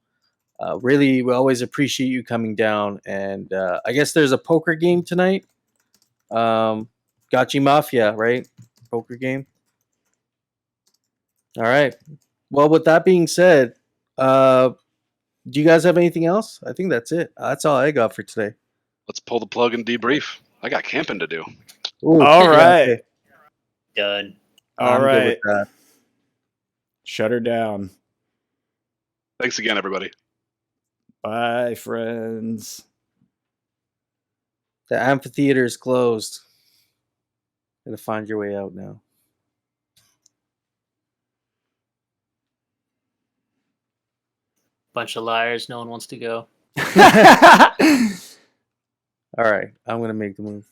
really, we always appreciate you coming down. And I guess there's a poker game tonight. Gotchi Mafia, right? Poker game. All right. Well, with that being said, do you guys have anything else? I think that's it. That's all I got for today. Let's pull the plug and debrief. I got camping to do. Ooh, All yeah, right. okay. Done. All I'm good right. with that. Shut her down. Thanks again, everybody. Bye, friends. The amphitheater is closed. Gotta find your way out now. Bunch of liars. No one wants to go. All right, I'm gonna make the move.